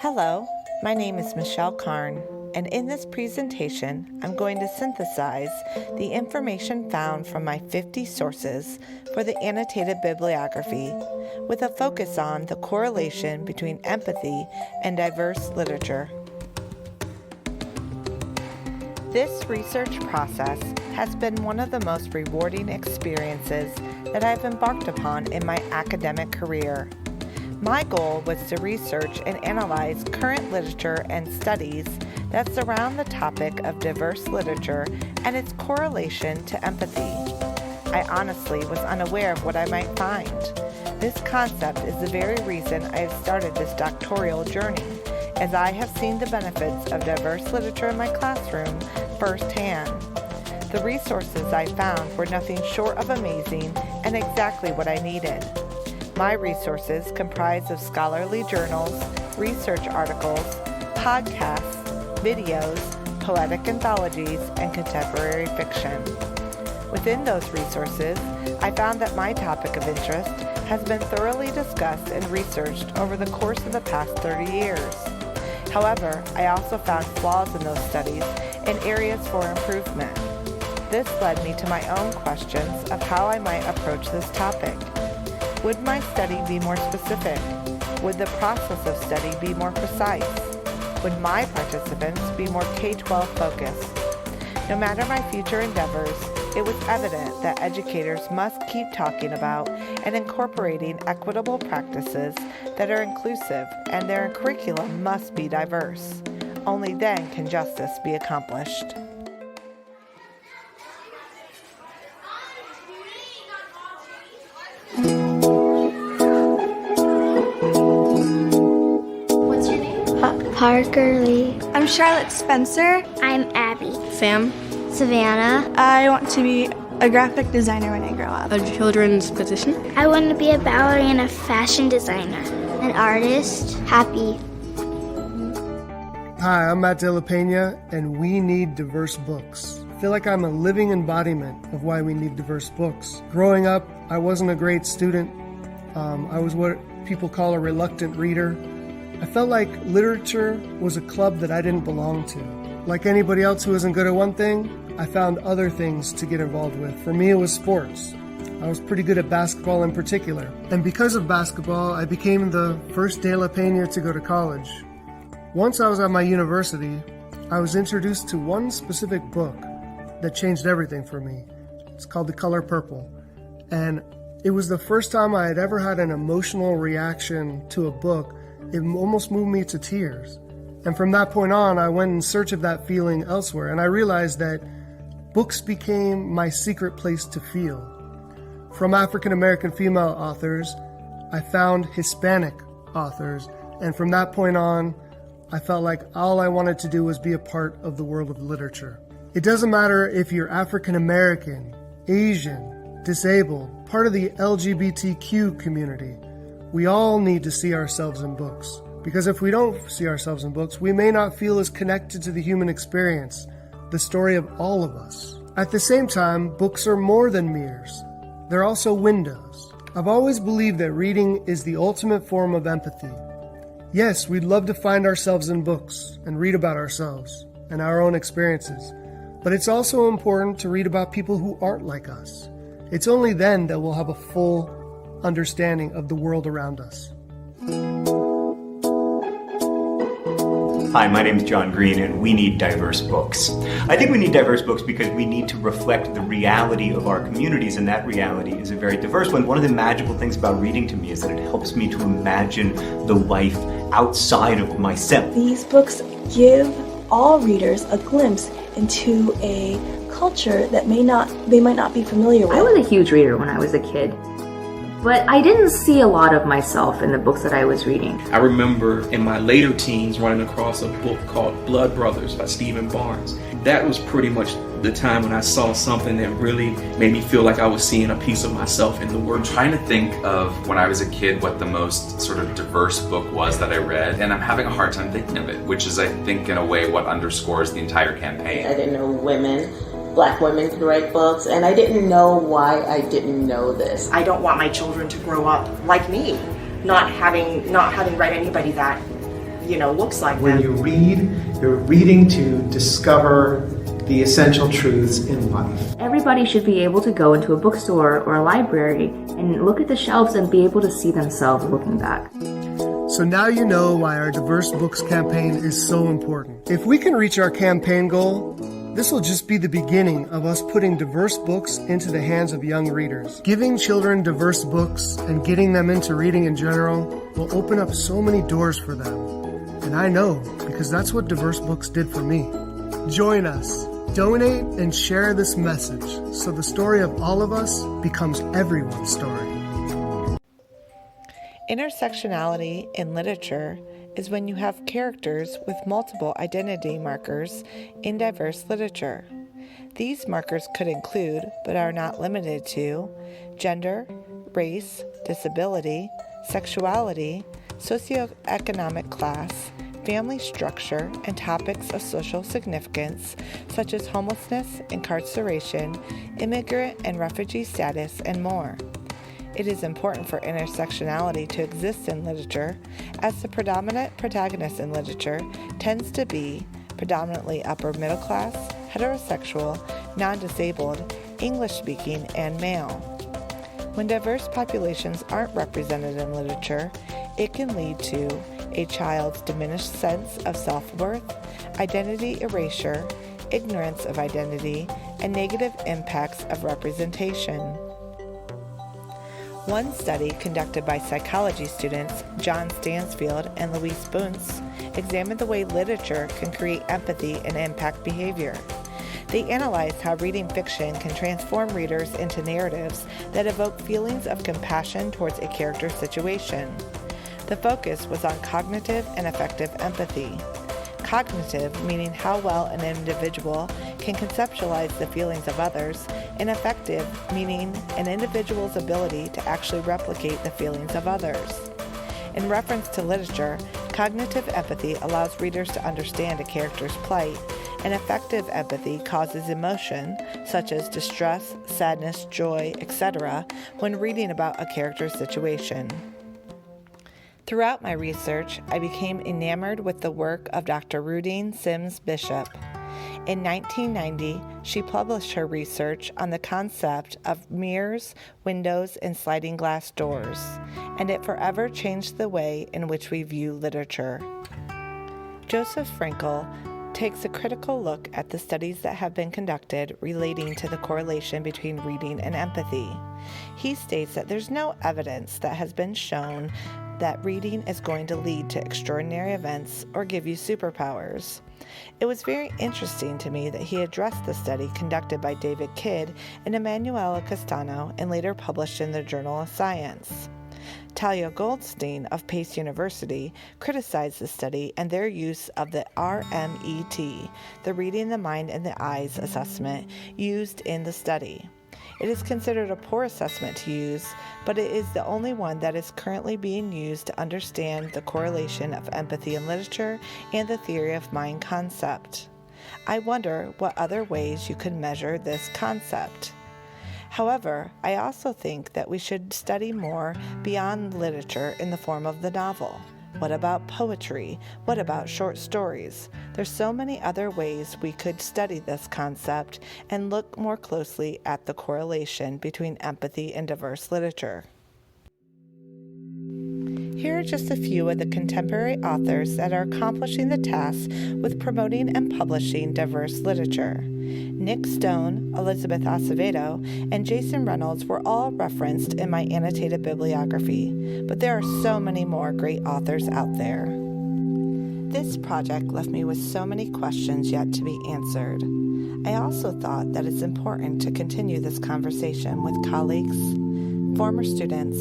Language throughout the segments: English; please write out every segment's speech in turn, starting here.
Hello, my name is Michelle Karn, and in this presentation, I'm going to synthesize the information found from my 50 sources for the annotated bibliography, with a focus on the correlation between empathy and diverse literature. This research process has been one of the most rewarding experiences that I've embarked upon in my academic career. My goal was to research and analyze current literature and studies that surround the topic of diverse literature and its correlation to empathy. I honestly was unaware of what I might find. This concept is the very reason I have started this doctoral journey, as I have seen the benefits of diverse literature in my classroom firsthand. The resources I found were nothing short of amazing and exactly what I needed. My resources comprise of scholarly journals, research articles, podcasts, videos, poetic anthologies, and contemporary fiction. Within those resources, I found that my topic of interest has been thoroughly discussed and researched over the course of the past 30 years. However, I also found flaws in those studies and areas for improvement. This led me to my own questions of how I might approach this topic. Would my study be more specific? Would the process of study be more precise? Would my participants be more K-12 focused? No matter my future endeavors, it was evident that educators must keep talking about and incorporating equitable practices that are inclusive, and their curriculum must be diverse. Only then can justice be accomplished. Parker Lee. I'm Charlotte Spencer. I'm Abby. Sam. Savannah. I want to be a graphic designer when I grow up. A children's physician. I want to be a ballerina, fashion designer, an artist, happy. Hi, I'm Matt De La Pena, and we need diverse books. I feel like I'm a living embodiment of why we need diverse books. Growing up, I wasn't a great student. I was what people call a reluctant reader. I felt like literature was a club that I didn't belong to. Like anybody else who isn't good at one thing, I found other things to get involved with. For me, it was sports. I was pretty good at basketball in particular. And because of basketball, I became the first De La Pena to go to college. Once I was at my university, I was introduced to one specific book that changed everything for me. It's called The Color Purple. And it was the first time I had ever had an emotional reaction to a book. It almost moved me to tears. And from that point on, I went in search of that feeling elsewhere. And I realized that books became my secret place to feel. From African American female authors, I found Hispanic authors. And from that point on, I felt like all I wanted to do was be a part of the world of literature. It doesn't matter if you're African American, Asian, disabled, part of the LGBTQ community. We all need to see ourselves in books, because if we don't see ourselves in books, we may not feel as connected to the human experience, the story of all of us. At the same time, books are more than mirrors. They're also windows. I've always believed that reading is the ultimate form of empathy. Yes, we'd love to find ourselves in books and read about ourselves and our own experiences, but it's also important to read about people who aren't like us. It's only then that we'll have a full understanding of the world around us. Hi, my name is John Green, and we need diverse books. I think we need diverse books because we need to reflect the reality of our communities, and that reality is a very diverse one. One of the magical things about reading to me is that it helps me to imagine the life outside of myself. These books give all readers a glimpse into a culture that they might not be familiar with. I was a huge reader when I was a kid, but I didn't see a lot of myself in the books that I was reading. I remember in my later teens running across a book called Blood Brothers by Stephen Barnes. That was pretty much the time when I saw something that really made me feel like I was seeing a piece of myself in the work. I'm trying to think of when I was a kid what the most sort of diverse book was that I read, and I'm having a hard time thinking of it, which is, I think, in a way what underscores the entire campaign. I didn't know Black women could write books, and I didn't know why I didn't know this. I don't want my children to grow up like me, not having read anybody that looks like When that. you read, you're reading to discover the essential truths in life. Everybody should be able to go into a bookstore or a library and look at the shelves and be able to see themselves looking back. So now you know why our Diverse Books campaign is so important. If we can reach our campaign goal, this will just be the beginning of us putting diverse books into the hands of young readers. Giving children diverse books and getting them into reading in general will open up so many doors for them. And I know, because that's what Diverse Books did for me. Join us. Donate and share this message so the story of all of us becomes everyone's story. Intersectionality in literature is when you have characters with multiple identity markers in diverse literature. These markers could include, but are not limited to, gender, race, disability, sexuality, socioeconomic class, family structure, and topics of social significance such as homelessness, incarceration, immigrant and refugee status, and more. It is important for intersectionality to exist in literature, as the predominant protagonist in literature tends to be predominantly upper middle class, heterosexual, non-disabled, English-speaking, and male. When diverse populations aren't represented in literature, it can lead to a child's diminished sense of self-worth, identity erasure, ignorance of identity, and negative impacts of representation. One study conducted by psychology students John Stansfield and Louise Bunce examined the way literature can create empathy and impact behavior. They analyzed how reading fiction can transform readers into narratives that evoke feelings of compassion towards a character's situation. The focus was on cognitive and affective empathy. Cognitive meaning how well an individual can conceptualize the feelings of others, and affective meaning an individual's ability to actually replicate the feelings of others. In reference to literature, cognitive empathy allows readers to understand a character's plight, and affective empathy causes emotion, such as distress, sadness, joy, etc., when reading about a character's situation. Throughout my research, I became enamored with the work of Dr. Rudine Sims Bishop. In 1990, she published her research on the concept of mirrors, windows, and sliding glass doors, and it forever changed the way in which we view literature. Joseph Frankel takes a critical look at the studies that have been conducted relating to the correlation between reading and empathy. He states that there's no evidence that has been shown that reading is going to lead to extraordinary events or give you superpowers. It was very interesting to me that he addressed the study conducted by David Kidd and Emanuela Castano and later published in the Journal of Science. Talia Goldstein of Pace University criticized the study and their use of the RMET, the Reading the Mind and the Eyes assessment, used in the study. It is considered a poor assessment to use, but it is the only one that is currently being used to understand the correlation of empathy in literature and the theory of mind concept. I wonder what other ways you could measure this concept. However, I also think that we should study more beyond literature in the form of the novel. What about poetry? What about short stories? There's so many other ways we could study this concept and look more closely at the correlation between empathy and diverse literature. Here are just a few of the contemporary authors that are accomplishing the task with promoting and publishing diverse literature. Nick Stone, Elizabeth Acevedo, and Jason Reynolds were all referenced in my annotated bibliography, but there are so many more great authors out there. This project left me with so many questions yet to be answered. I also thought that it's important to continue this conversation with colleagues, former students,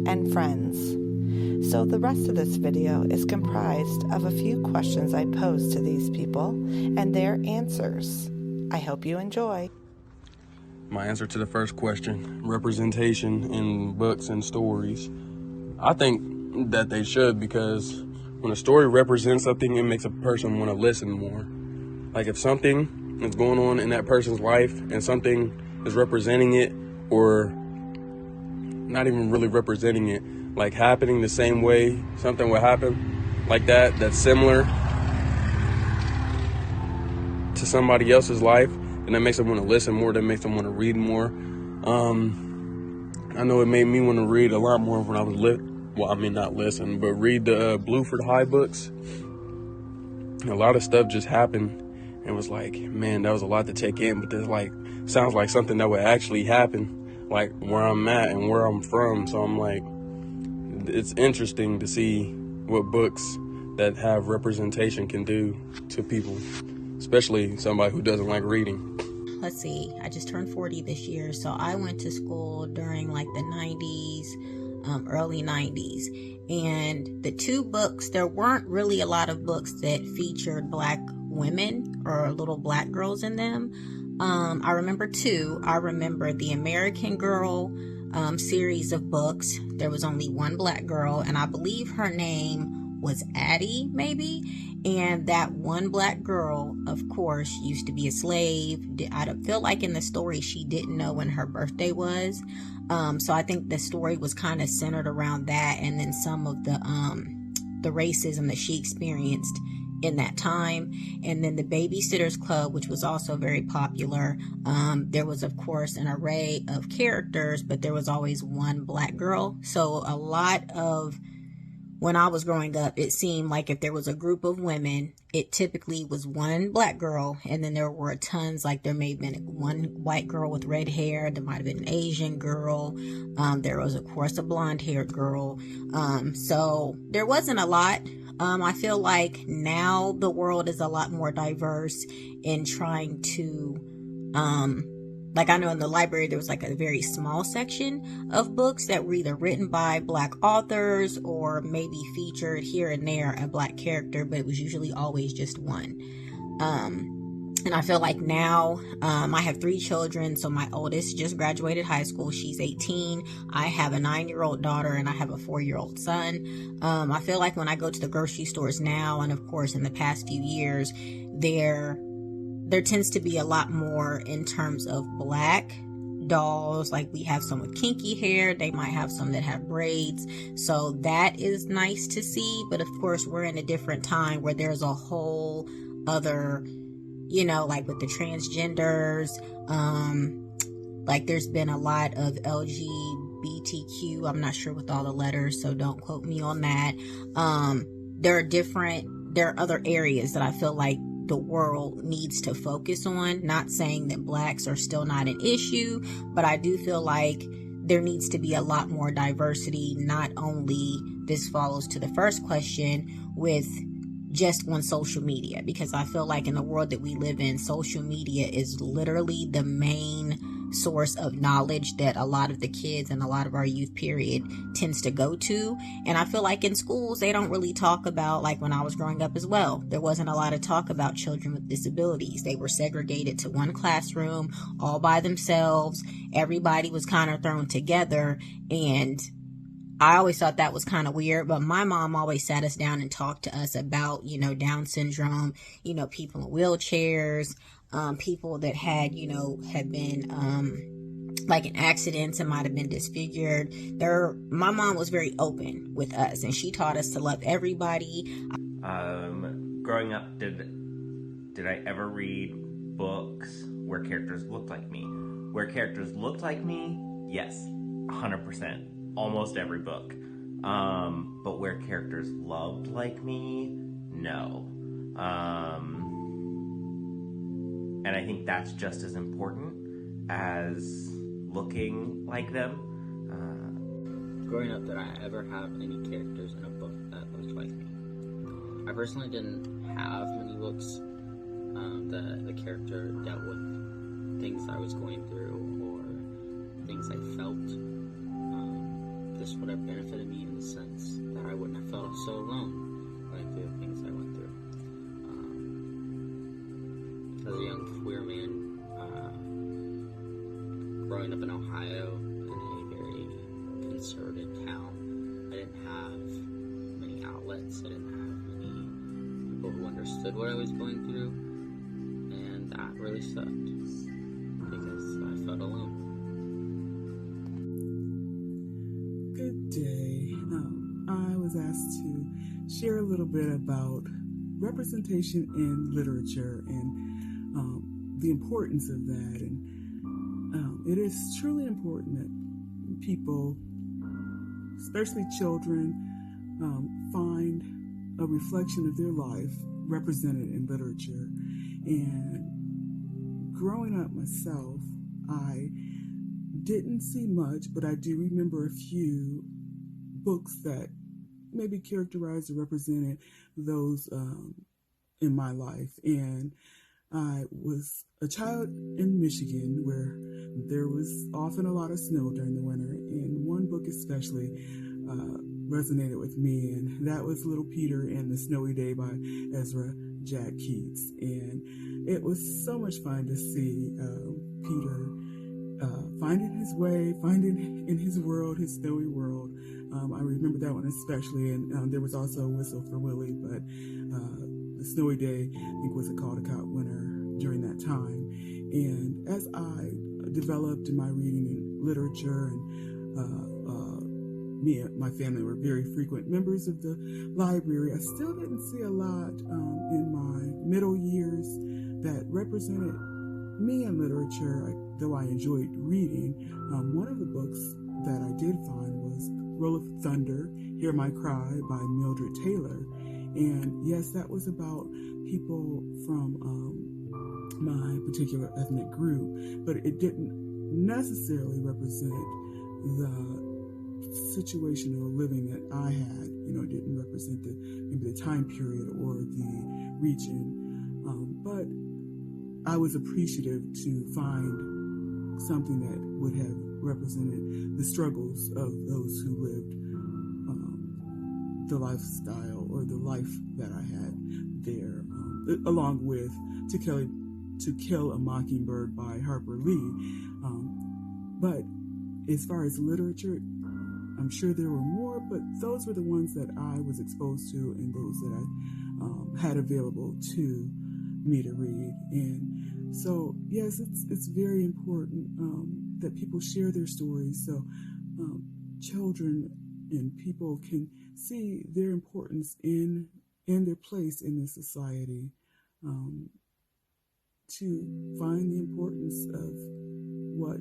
and friends. So the rest of this video is comprised of a few questions I posed to these people and their answers. I hope you enjoy. My answer to the first question, representation in books and stories. I think that they should, because when a story represents something, it makes a person want to listen more. Like if something is going on in that person's life and something is representing it, or not even really representing it, like happening the same way something would happen, like that's similar to somebody else's life, and that makes them want to listen more, that makes them want to read more. I know it made me want to read a lot more when I was not listen, but read the Bluford High books. A lot of stuff just happened, and it was like, man, that was a lot to take in, but there's like, sounds like something that would actually happen, like where I'm at and where I'm from. So I'm like, it's interesting to see what books that have representation can do to people, especially somebody who doesn't like reading. Let's see, I just turned 40 this year, so I went to school during like the 90s, early 90s. And the two books, there weren't really a lot of books that featured black women or little black girls in them. I remember two. I remember the American Girl series of books. There was only one black girl, and I believe her name was Addie, maybe. And that one black girl, of course, used to be a slave. I feel like in the story she didn't know when her birthday was. So I think the story was kind of centered around that, and then some of the racism that she experienced in that time. And then the Babysitters Club, which was also very popular. There was, of course, an array of characters, but there was always one black girl. So a lot of when I was growing up, it seemed like if there was a group of women, it typically was one black girl, and then there were tons, like there may have been one white girl with red hair, there might have been an Asian girl, there was, of course, a blonde-haired girl, so there wasn't a lot. I feel like now the world is a lot more diverse in trying to, like I know in the library there was like a very small section of books that were either written by black authors or maybe featured here and there a black character, but it was usually always just one. And I feel like now, I have 3 children, so my oldest just graduated high school. She's 18. I have a 9-year-old daughter and I have a 4-year-old son. I feel like when I go to the grocery stores now, and of course in the past few years, there tends to be a lot more in terms of black dolls. Like we have some with kinky hair, they might have some that have braids, so that is nice to see. But of course we're in a different time where there's a whole other, like with the transgenders, like there's been a lot of LGBTQ, I'm not sure with all the letters, so don't quote me on that. There are other areas that I feel like the world needs to focus on. Not saying that blacks are still not an issue, but I do feel like there needs to be a lot more diversity. Not only, this follows to the first question, with just on social media, because I feel like in the world that we live in, social media is literally the main source of knowledge that a lot of the kids and a lot of our youth period tends to go to. And I feel like in schools they don't really talk about, like when I was growing up as well, there wasn't a lot of talk about children with disabilities. They were segregated to one classroom all by themselves. Everybody was kind of thrown together, and I always thought that was kind of weird, but my mom always sat us down and talked to us about, Down syndrome, people in wheelchairs, people that had been, like in accidents and might have been disfigured. My mom was very open with us, and she taught us to love everybody. Growing up, did I ever read books where characters looked like me? Where characters looked like me? Yes, 100%. Almost every book. But where characters loved like me? No. And I think that's just as important as looking like them. Growing up, did I ever have any characters in a book that looked like me? I personally didn't have many books that the character dealt with things I was going through or things I felt. This would have benefited me in the sense that I wouldn't have felt so alone going through the things I went through. As a young queer man, growing up in Ohio, in a very conservative town, I didn't have many outlets, I didn't have many people who understood what I was going through, and that really sucked, because I felt alone. Good day. I was asked to share a little bit about representation in literature and the importance of that. And it is truly important that people, especially children, find a reflection of their life represented in literature. And growing up myself, I didn't see much, but I do remember a few books that maybe characterized or represented those in my life. And I was a child in Michigan where there was often a lot of snow during the winter, and one book especially resonated with me, and that was Little Peter and the Snowy Day by Ezra Jack Keats. And it was so much fun to see Peter finding his way, finding in his world, his snowy world. I remember that one especially, and there was also Whistle for Willie, but the Snowy Day, I think, was a Caldecott winner during that time. And as I developed in my reading and literature, and me and my family were very frequent members of the library, I still didn't see a lot in my middle years that represented me in literature, though I enjoyed reading. One of the books that I did find was Roll of Thunder, Hear My Cry by Mildred Taylor. And yes, that was about people from my particular ethnic group, but it didn't necessarily represent the situation or living that I had. It didn't represent maybe the time period or the region. But I was appreciative to find something that would have represented the struggles of those who lived the lifestyle or the life that I had there, along with To Kill a Mockingbird by Harper Lee. But as far as literature, I'm sure there were more, but those were the ones that I was exposed to and those that I had available to me to read. And so, yes, it's very important that people share their stories so children and people can see their importance and their place in this society, to find the importance of what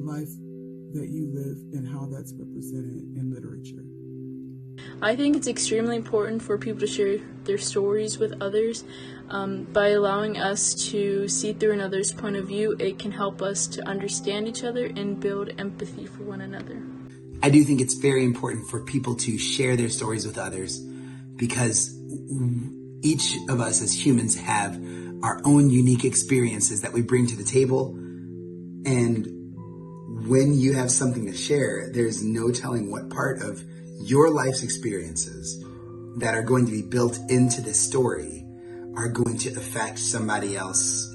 life that you live and how that's represented in literature. I think it's extremely important for people to share their stories with others. By allowing us to see through another's point of view, it can help us to understand each other and build empathy for one another. I do think it's very important for people to share their stories with others, because each of us as humans have our own unique experiences that we bring to the table. And when you have something to share, there's no telling what part of your life's experiences that are going to be built into this story are going to affect somebody else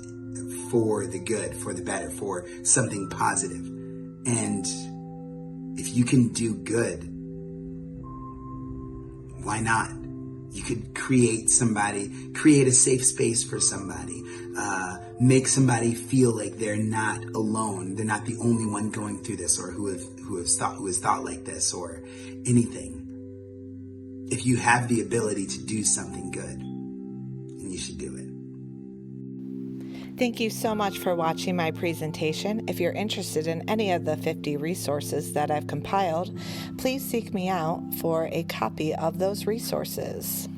for the good, for the better, for something positive. And if you can do good, why not? You could create a safe space for somebody, make somebody feel like they're not alone. They're not the only one going through this, or who has thought like this, or anything. If you have the ability to do something good, then you should do it. Thank you so much for watching my presentation. If you're interested in any of the 50 resources that I've compiled, please seek me out for a copy of those resources.